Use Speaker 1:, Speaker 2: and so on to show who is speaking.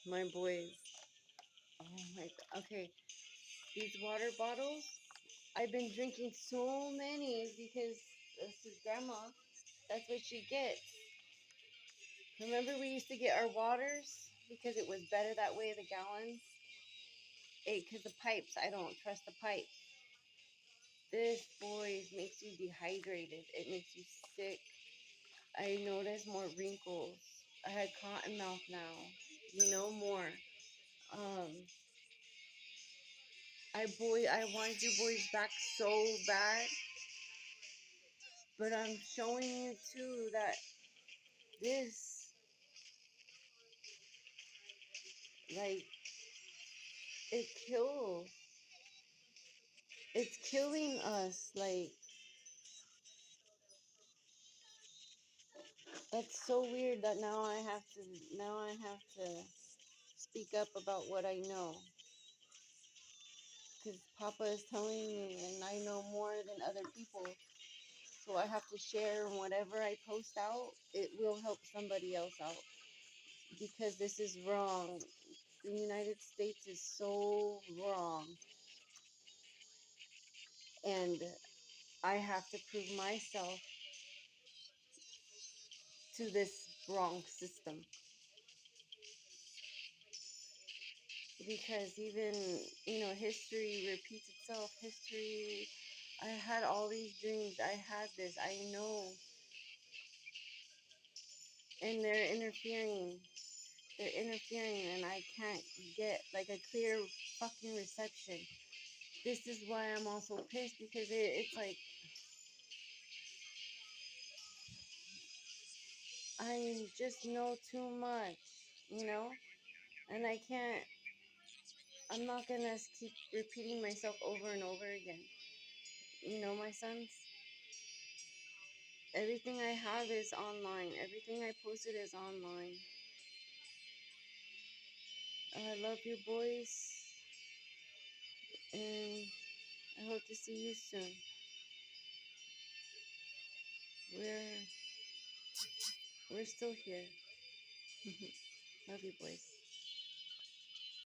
Speaker 1: My boys. Oh my god. Okay. These water bottles, I've been drinking so many because this is grandma. That's what she gets. Remember we used to get our waters because it was better that way, the gallons? Because the pipes, I don't trust the pipes. This, boys, makes you dehydrated. It makes you sick. I notice more wrinkles. I had cotton mouth now. More. Um, I want you boys back so bad, but I'm showing you too that this, like, it kills. It's killing us. Like, that's so weird that now I have to speak up about what I know. Because Papa is telling me, and I know more than other people. So I have to share, and whatever I post out, it will help somebody else out. Because this is wrong. The United States is so wrong. And I have to prove myself to this wrong system. Because even, history repeats itself. I had all these dreams. I had this. I know. And they're interfering. And I can't get like a clear fucking reception. This is why I'm also pissed because it's like I just know too much. And I'm not gonna keep repeating myself over and over again. My sons, everything I have is online. Everything I posted is online. I love you boys, and I hope to see you soon. We're still here. Love you boys.